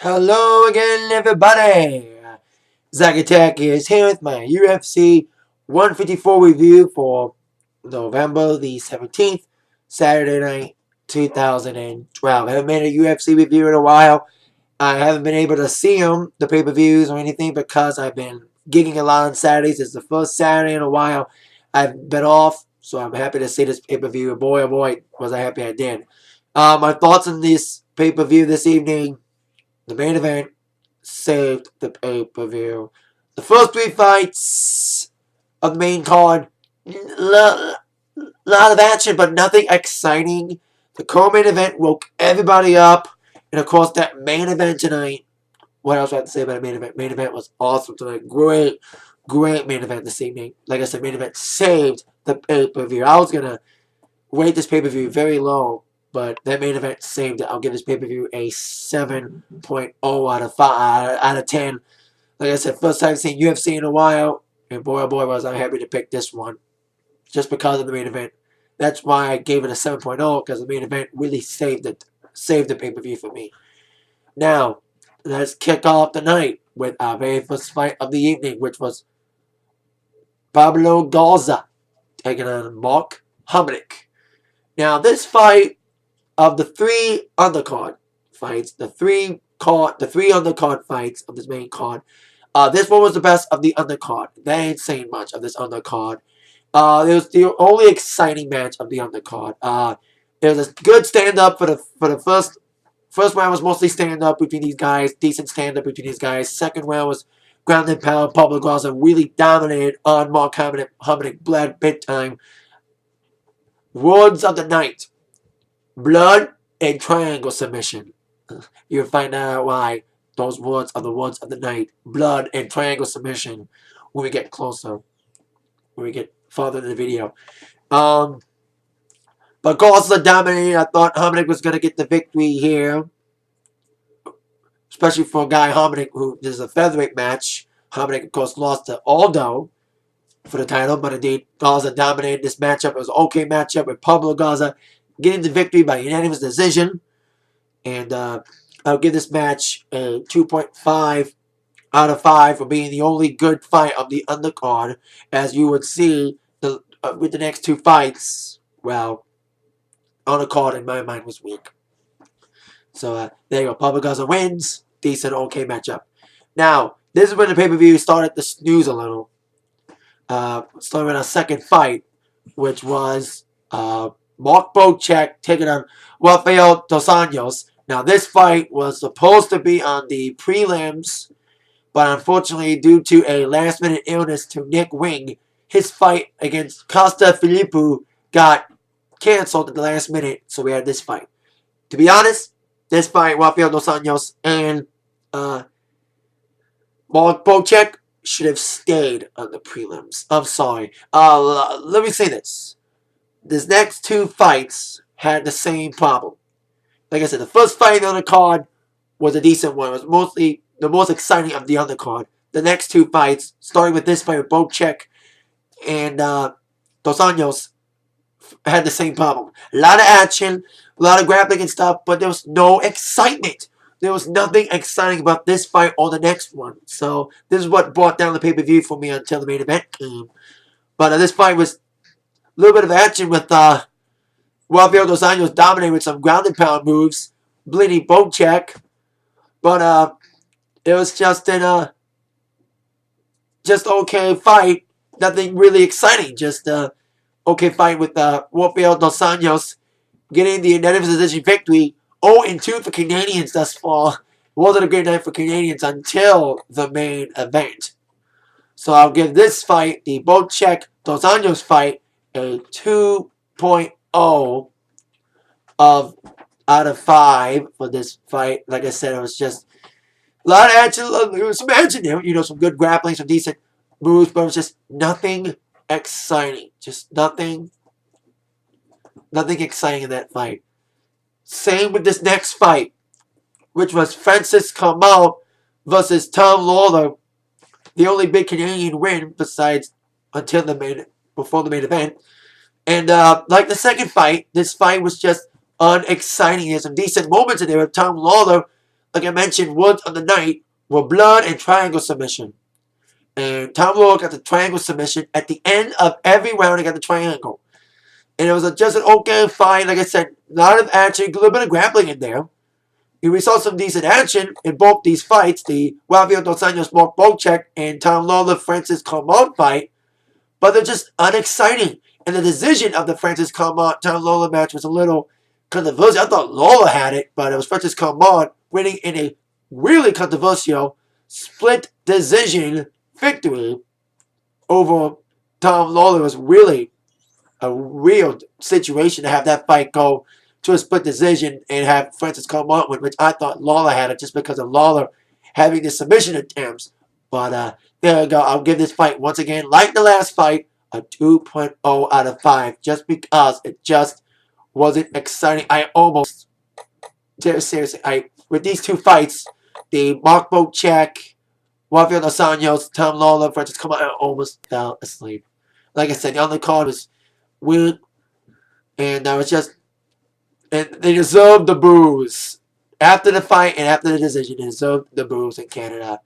Hello again, everybody. Zach Attack is here with my UFC 154 review for November the 17th, Saturday night, 2012. I haven't made a UFC review in a while. I haven't been able to see the pay-per-views or anything, because I've been gigging a lot on Saturdays. It's the first Saturday in a while I've been off, so I'm happy to see this pay-per-view. Boy, oh boy, was I happy I did. My thoughts on this pay-per-view this evening. The main event saved the pay-per-view. The first three fights of the main card, lot of action, but nothing exciting. The co-main event woke everybody up. And of course, that main event tonight. What else do I have to say about the main event? Main event was awesome tonight. Great main event this evening. Like I said, main event saved the pay-per-view. I was going to rate this pay-per-view very low, but that main event saved it. I'll give this pay-per-view a 7.0 out of 10. Like I said, first time seeing UFC in a while, and boy, oh boy, was I happy to pick this one, just because of the main event. That's why I gave it a 7.0, because the main event really saved the pay-per-view for me. Now, let's kick off the night with our very first fight of the evening, which was PABLO GARZA taking on HOMINICK. Now, this fight, of the three undercard fights, the three undercard fights of this main card, this one was the best of the undercard. They ain't saying much of this undercard. It was the only exciting match of the undercard. There was a good stand-up for the first round was mostly stand-up between these guys, decent stand-up between these guys. Second round was ground and pound. PABLO GARZA really dominated on HOMINICK, bled big time. Words of the night: blood and triangle submission. You'll find out why those words are the words of the night. Blood and triangle submission when we get closer. When we get farther in the video. But GARZA dominated. I thought HOMINICK was going to get the victory here. Especially for a guy, HOMINICK, who this is a featherweight match. HOMINICK, of course, lost to Aldo for the title. But indeed, GARZA dominated this matchup. It was an okay matchup with PABLO GARZA getting the victory by unanimous decision. And I'll give this match a 2.5 out of 5 for being the only good fight of the undercard. As you would see with the next two fights, well, undercard in my mind was weak. So there you go. PABLO GARZA wins. Decent, okay matchup. Now, this is when the pay-per-view started to snooze a little. Starting with our second fight, which was BOCEK taking on Rafael dos Anjos. Now, this fight was supposed to be on the prelims, but unfortunately, due to a last-minute illness to Nick Wing, his fight against Costa Filipu got canceled at the last minute, so we had this fight. To be honest, this fight, Rafael dos Anjos and BOCEK should have stayed on the prelims. I'm sorry. Let me say this. These next two fights had the same problem. Like I said, the first fight on the card was a decent one. It was mostly the most exciting of the undercard. The next two fights, starting with this fight with BOCEK and dos Anjos, had the same problem. A lot of action, a lot of grappling and stuff, but there was no excitement. There was nothing exciting about this fight or the next one. So this is what brought down the pay-per-view for me until the main event came. But this fight was a little bit of action with Rafael dos Anjos dominating with some ground and pound moves, bleeding BOCEK. But it was just an just okay fight. Nothing really exciting. Just okay fight with Rafael dos Anjos getting the unanimous decision victory. 0-2 for Canadians thus far. It wasn't a great night for Canadians until the main event. So I'll give this fight, the BOCEK dos Anjos fight, a 2.0 out of 5 for this fight. Like I said, it was just a lot of action. It was some action there. You know, some good grappling, some decent moves, but it was just nothing exciting. Just nothing exciting in that fight. Same with this next fight, which was Francis CARMONT versus Tom LAWLER. The only big Canadian win besides before the main event. And like the second fight, this fight was just unexciting. There's some decent moments in there with Tom LAWLER like I mentioned, words of the night were blood and triangle submission. And Tom Lawler got the triangle submission at the end of every round. He got the triangle. And it was just an okay fight. Like I said, a lot of action, a little bit of grappling in there. We saw some decent action in both these fights. The Rafael dos Anjos BOCEK and Tom Lawler Francis CARMONT fight. But they're just unexciting. And the decision of the Francis CARMONT Tom Lawler match was a little controversial. I thought Lawler had it, but it was Francis CARMONT winning in a really controversial split decision victory over Tom Lawler. It was really a real situation to have that fight go to a split decision and have Francis CARMONT win, which I thought Lawler had it just because of Lawler having the submission attempts. But there you go. I'll give this fight once again, like the last fight, a 2.0 out of 5 just because it just wasn't exciting. I almost, seriously, with these two fights, the Mark BOCEK, Rafael dos Anjos, Tom Lawler, Francis CARMONT, I almost fell asleep. Like I said, the undercard was weird, and I was just, and they deserved the boos. After the fight and after the decision, they deserved the boos in Canada.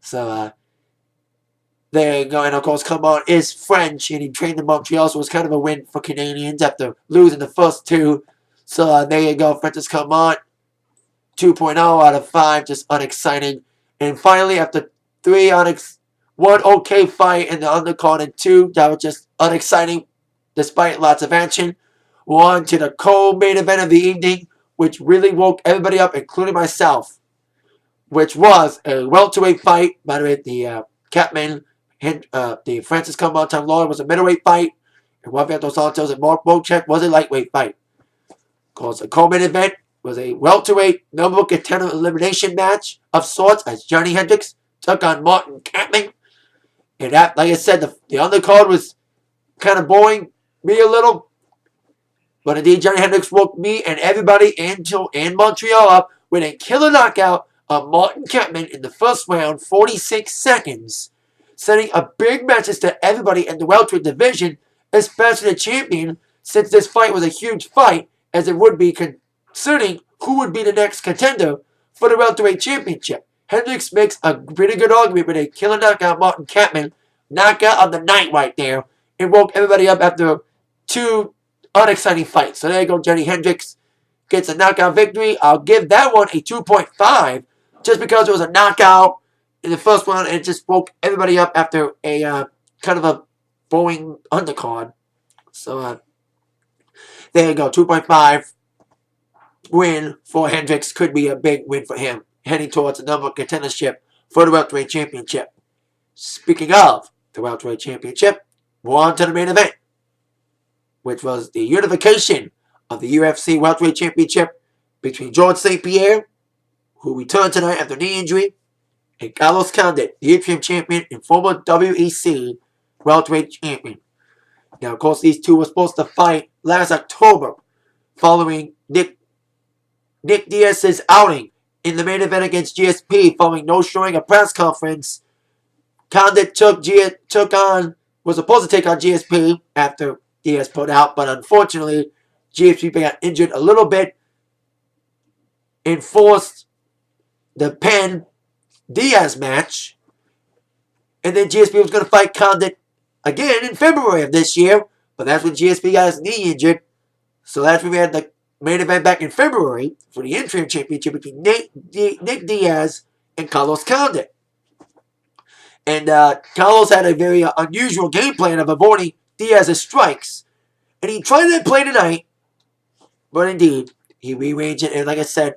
So, there you go. And of course, CARMONT is French, and he trained in Montreal, so it was kind of a win for Canadians after losing the first two. So, there you go. Francis CARMONT, 2.0 out of 5, just unexciting. And finally, after one okay fight in the undercard and 2 that was just unexciting despite lots of action, we're on to the co-main event of the evening, which really woke everybody up, including myself, which was a welterweight fight. By the way, the KAMPMANN, the Francis CARMONT Tom Lawler was a middleweight fight, and Rafael dos Anjos and Mark BOCEK was a lightweight fight. Of course, the co-main event was a welterweight number contender elimination match of sorts as Johnny Hendricks took on Martin Kampmann. And that, like I said, the undercard was kind of boring me a little. But indeed, Johnny Hendricks woke me and everybody in Montreal up with a killer knockout of Martin Kampmann in the first round, 46 seconds, sending a big message to everybody in the welterweight division, especially the champion, since this fight was a huge fight, as it would be concerning who would be the next contender for the welterweight championship. Hendricks makes a pretty good argument with a killer knockout Martin Kampmann, knockout of the night right there, and woke everybody up after 2 unexciting fights. So there you go, Johnny Hendricks gets a knockout victory. I'll give that one a 2.5 just because it was a knockout in the first one and it just woke everybody up after a kind of a boring undercard. So there you go, 2.5 win for Hendricks. Could be a big win for him heading towards the number contendership for the welterweight championship. Speaking of the welterweight championship, we're on to the main event, which was the unification of the UFC welterweight championship between George St. Pierre, who returned tonight after knee injury, and Carlos Condit, the interim champion and former WEC welterweight champion. Now, of course, these two were supposed to fight last October following Nick Diaz's outing in the main event against GSP following no showing a press conference. Condit was supposed to take on GSP after Diaz put out, but unfortunately, GSP got injured a little bit and forced the Penn-Diaz match. And then GSP was going to fight Condit again in February of this year, but that's when GSP got his knee injured. So that's when we had the main event back in February for the interim championship between Nick Diaz and Carlos Condit. And Carlos had a very unusual game plan of avoiding Diaz's strikes. And he tried that play tonight, but indeed, he rearranged it. And like I said,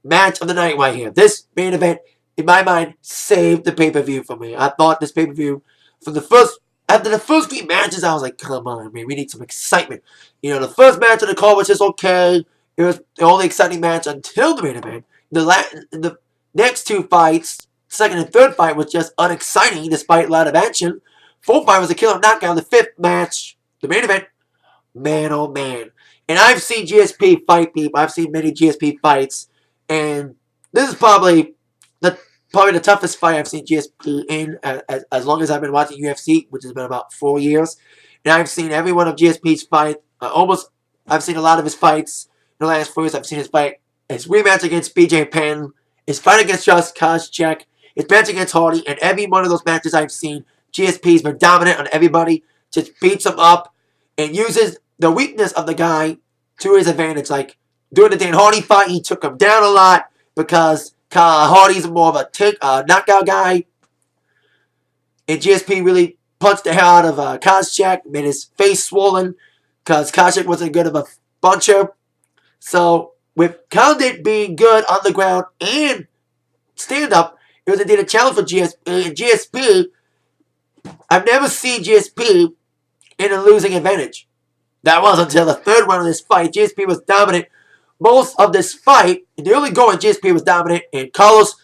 match of the night right here. This main event, in my mind, saved the pay-per-view for me. I thought this pay-per-view, after the first 3 matches, I was like, come on, man, we need some excitement. You know, the first match of the card was just okay. It was the only exciting match until the main event. The next 2 fights, second and third fight, was just unexciting despite a lot of action. Fourth fight was a killer knockout. The 5th match, the main event, man, oh man. And I've seen GSP fight people. I've seen many GSP fights. And this is probably the toughest fight I've seen GSP in as long as I've been watching UFC, which has been about 4 years. And I've seen every one of GSP's fights. I've seen a lot of his fights in the last 4 years. I've seen his rematch against BJ Penn his fight against Just Koscheck, his match against Hardy, and every one of those matches I've seen, GSP's been dominant on everybody, just beats him up, and uses the weakness of the guy to his advantage. Like, during the Dan Hardy fight, he took him down a lot because Hardy's more of a knockout guy. And GSP really punched the hell out of Koscheck, made his face swollen because Koscheck wasn't good of a puncher. So, with Condit being good on the ground and stand-up, it was indeed a challenge for GSP. And GSP, I've never seen GSP in a losing advantage. That was until the third round of this fight. GSP was dominant most of this fight. In the early going, GSP was dominant, and Carlos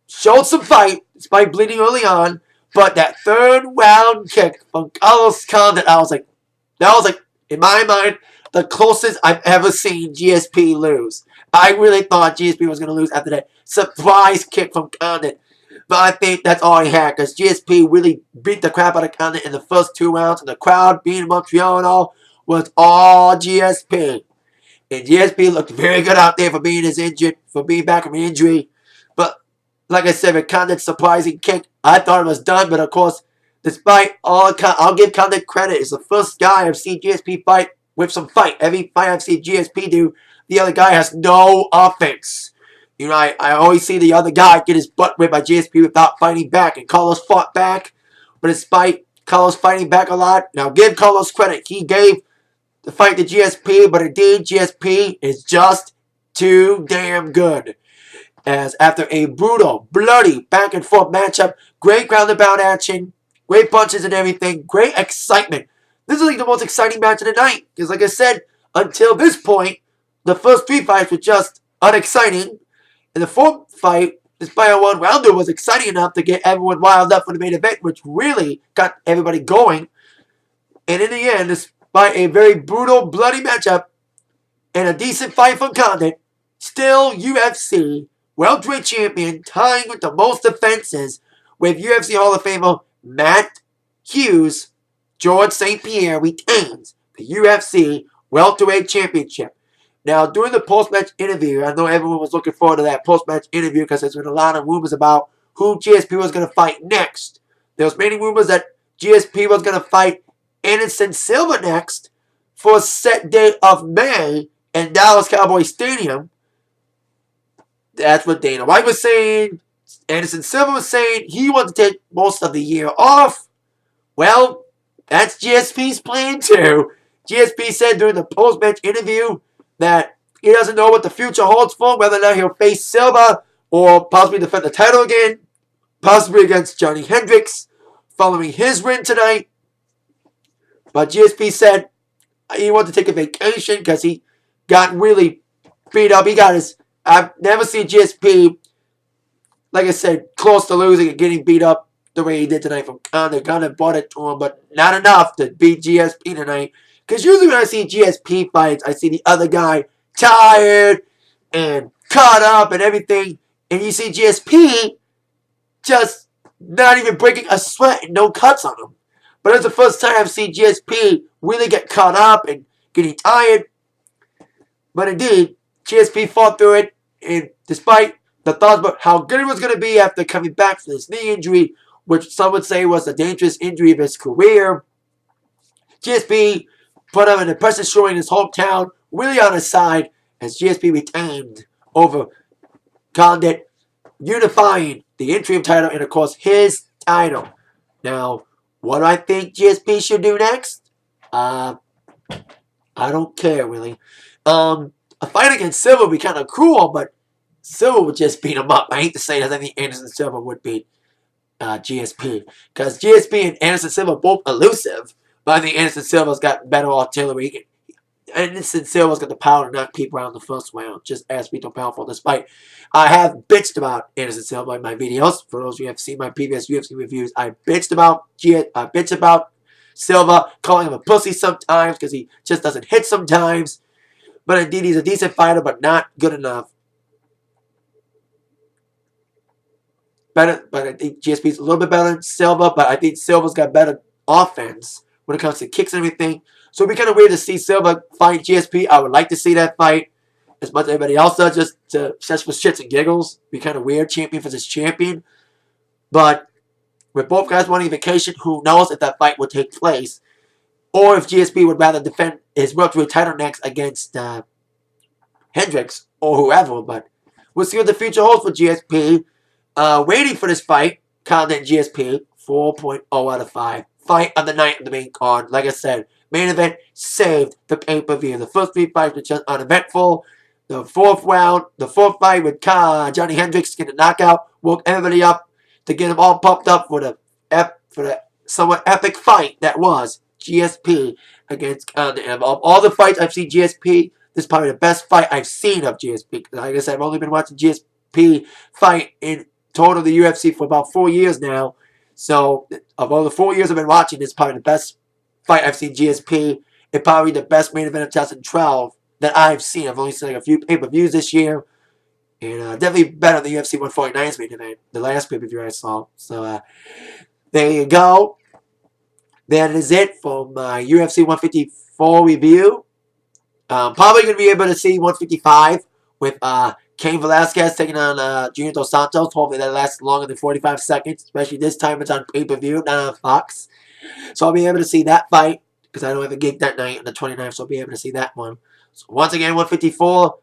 showed some fight despite bleeding early on. But that third round kick from Carlos Condit, that was like, in my mind, the closest I've ever seen GSP lose. I really thought GSP was going to lose after that surprise kick from Condit. But I think that's all he had, because GSP really beat the crap out of Condit in the first 2 rounds, and the crowd being in Montreal and all was all GSP. And GSP looked very good out there for being back from injury. But like I said, with Condit's surprising kick, I thought it was done. But of course, despite all, I'll give Condit credit. It's the first guy I've seen GSP fight with some fight. Every fight I've seen GSP do, the other guy has no offense. You know, I always see the other guy get his butt whipped by GSP without fighting back. And Carlos fought back. But despite Carlos fighting back a lot, now give Carlos credit. He gave the fight to GSP, but indeed GSP is just too damn good. As after a brutal, bloody, back and forth matchup, great ground and pound action, great punches and everything, great excitement. This is like the most exciting match of the night. Because like I said, until this point, the first 3 fights were just unexciting. And the 4th fight, despite a 1-rounder, was exciting enough to get everyone riled up for the main event, which really got everybody going. And in the end, despite a very brutal, bloody matchup and a decent fight from Condit, still UFC welterweight champion, tying with the most defenses with UFC Hall of Famer Matt Hughes. George St. Pierre retains the UFC welterweight championship. Now, during the post-match interview, I know everyone was looking forward to that post-match interview because there's been a lot of rumors about who GSP was going to fight next. There was many rumors that GSP was going to fight Anderson Silva next for a set date of May in Dallas Cowboy Stadium. That's what Dana White was saying. Anderson Silva was saying he wanted to take most of the year off. Well, that's GSP's plan too. GSP said during the post-match interview that he doesn't know what the future holds for him, whether or not he'll face Silva or possibly defend the title again, possibly against Johnny Hendricks following his win tonight. But GSP said he wanted to take a vacation because he got really beat up. I've never seen GSP, like I said, close to losing and getting beat up the way he did tonight from Condit. Condit brought it to him, but not enough to beat GSP tonight. Because usually when I see GSP fights, I see the other guy tired and caught up and everything. And you see GSP just not even breaking a sweat and no cuts on him. But it's the first time I've seen GSP really get caught up and getting tired. But indeed, GSP fought through it. And despite the thoughts about how good it was going to be after coming back from this knee injury, which some would say was a dangerous injury of his career, GSP put up an impressive showing in his hometown, really on his side, as GSP retained over Condit, unifying the interim title and, of course, his title. Now, what do I think GSP should do next? I don't care, really. A fight against Silva would be kind of cruel, but Silva would just beat him up. I hate to say that. I think Anderson Silva would beat GSP. Because GSP and Anderson Silva are both elusive. But I think Anderson Silva's got better artillery. Anderson Silva's got the power to knock people out in the first round. Just as beat them powerful. Despite I have bitched about Anderson Silva in my videos. For those of you who have seen my previous UFC reviews, I bitched about Silva, calling him a pussy sometimes because he just doesn't hit sometimes. But indeed, he's a decent fighter, but not good enough. But I think GSP's a little bit better than Silva, but I think Silva's got better offense when it comes to kicks and everything. So it'd be kind of weird to see Silva fight GSP. I would like to see that fight. as much as everybody else does, just for shits and giggles. Be kind of weird, champion versus champion. But with both guys wanting vacation, who knows if that fight would take place, or if GSP would rather defend his welterweight title next against Hendricks or whoever. But we'll see what the future holds for GSP. Waiting for this fight, Condit GSP, 4.0 out of 5. Fight of the night in the main card. Like I said, main event saved the pay-per-view. The first 3 fights were just uneventful. The fourth fight with Johnny Hendricks getting a knockout, woke everybody up to get them all pumped up for the somewhat epic fight that was GSP against Condit. Of all the fights I've seen GSP, this is probably the best fight I've seen of GSP. Like I said, I've only been watching GSP fight in total the UFC for about 4 years now. So, of all the 4 years I've been watching, this is probably the best fight I've seen GSP. It's probably the best main event of 2012 that I've seen. I've only seen like a few pay-per-views this year. And definitely better than the UFC 149's main event, the last pay-per-view I saw. So, there you go. That is it for my UFC 154 review. Probably going to be able to see 155 with Cain Velasquez taking on Junior Dos Santos. Hopefully that lasts longer than 45 seconds. Especially this time it's on pay-per-view, not on Fox. So I'll be able to see that fight because I don't have a gig that night on the 29th. So I'll be able to see that one. So once again, 154,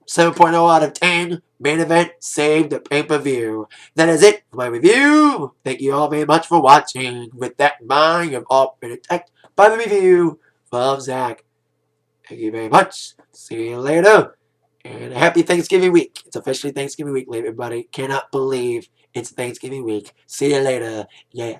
7.0 out of 10. Main event, saved the pay-per-view. That is it for my review. Thank you all very much for watching. With that in mind, you've all been attacked by the review from Zach. Thank you very much. See you later. And a happy Thanksgiving week. It's officially Thanksgiving week, everybody. Cannot believe it's Thanksgiving week. See you later. Yeah.